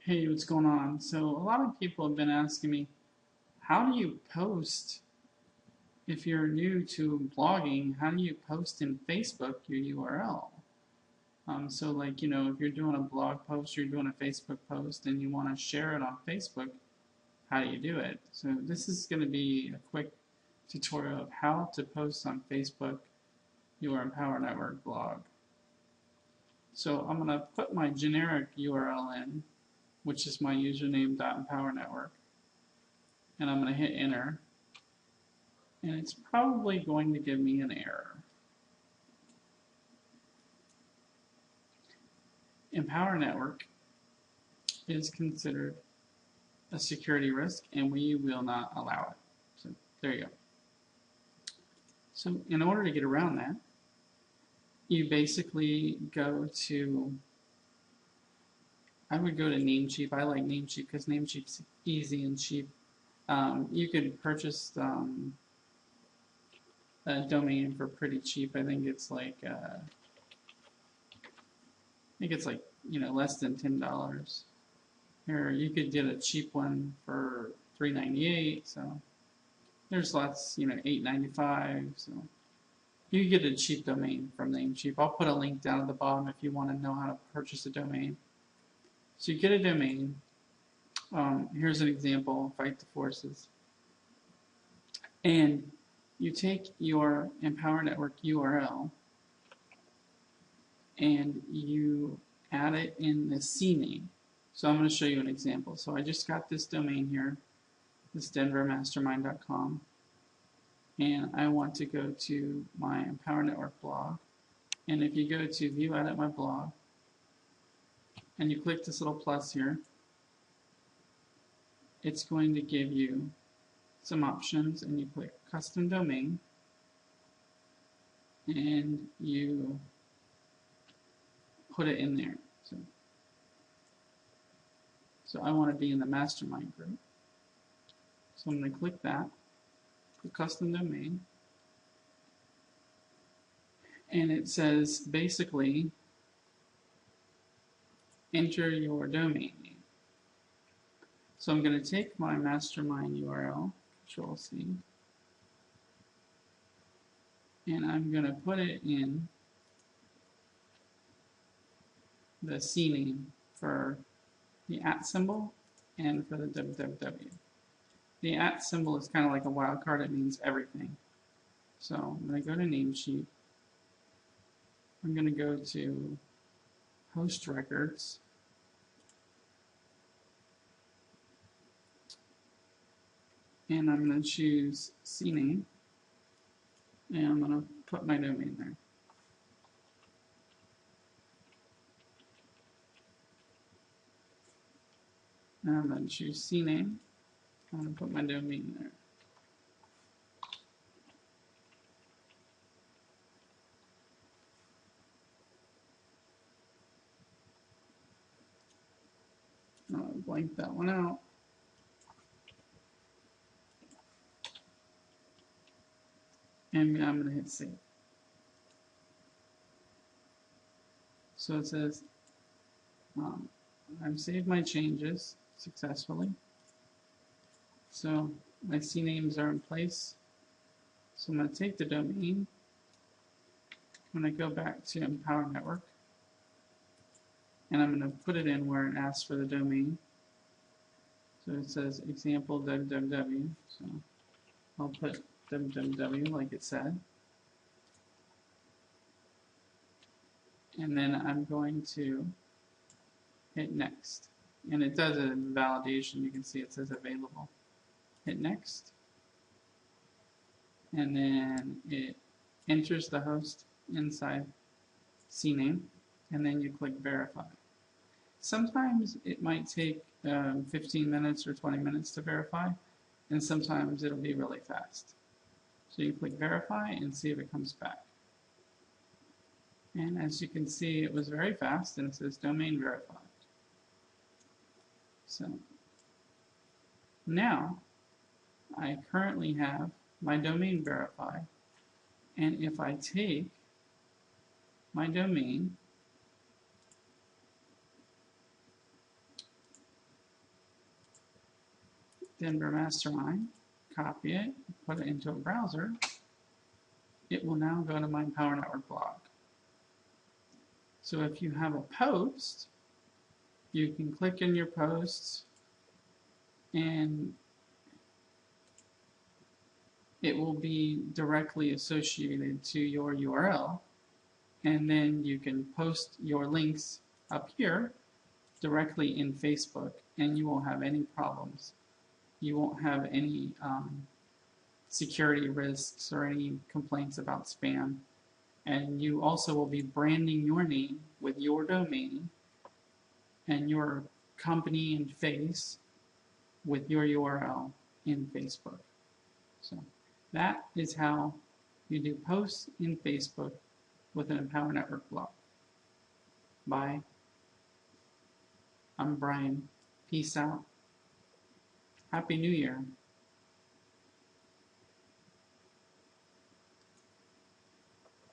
Hey, what's going on? So, a lot of people have been asking me, how do you post if you're new to blogging? How do you post in Facebook your URL? If you're doing a blog post, you're doing a Facebook post, and you want to share it on Facebook, how do you do it? So, this is going to be a quick tutorial of how to post on Facebook your Empower Network blog. So, I'm going to put my generic URL in, which is my username.empower_network, and I'm going to hit enter. And it's probably going to give me an error. Empower Network is considered a security risk and we will not allow it. So there you go. So in order to get around that, you basically I would go to Namecheap. I like Namecheap because Namecheap's easy and cheap. You could purchase a domain for pretty cheap. I think it's less than $10. Or you could get a cheap one for $3.98. So there's lots, $8.95. So you can get a cheap domain from Namecheap. I'll put a link down at the bottom if you want to know how to purchase a domain. So you get a domain. Here's an example, Fight the Forces. And you take your Empower Network URL and you add it in the CNAME. So I'm going to show you an example. So I just got this domain here, this denvermastermind.com, and I want to go to my Empower Network blog. And if you go to View Edit My Blog, and you click this little plus here, it's going to give you some options, and you click Custom Domain, and you put it in there. So I want to be in the mastermind group. So I'm going to click that, click Custom Domain, and it says basically enter your domain name. So I'm going to take my mastermind URL, Control C, and I'm going to put it in the CNAME for the @ symbol and for the www. The @ symbol is kind of like a wildcard, it means everything. So I'm going to go to Namecheap. I'm going to go to Host Records. And I'm going to choose CNAME. And I'm going to put my domain there. Now I'm going to choose CNAME. I'm going to put my domain there. I'll blank that one out. And I'm going to hit save. So it says, I've saved my changes successfully. So my CNAMEs are in place. So I'm going to take the domain. I'm going to go back to Empower Network. And I'm going to put it in where it asks for the domain. So it says example www. So I'll put www like it said. And then I'm going to hit next. And it does it in validation. You can see it says available. Hit next. And then it enters the host inside CNAME. And then you click verify. Sometimes it might take 15 minutes or 20 minutes to verify, and sometimes it'll be really fast. So you click verify and see if it comes back. And as you can see, it was very fast, and it says domain verified. So now I currently have my domain verified, and if I take my domain Denver Mastermind, copy it, put it into a browser, it will now go to my Power Network blog. So if you have a post, you can click in your posts and it will be directly associated to your URL. And then you can post your links up here directly in Facebook and you won't have any problems. You won't have any security risks or any complaints about spam. And you also will be branding your name with your domain and your company and face with your URL in Facebook. So that is how you do posts in Facebook with an Empower Network blog. Bye. I'm Brian. Peace out. Happy New Year.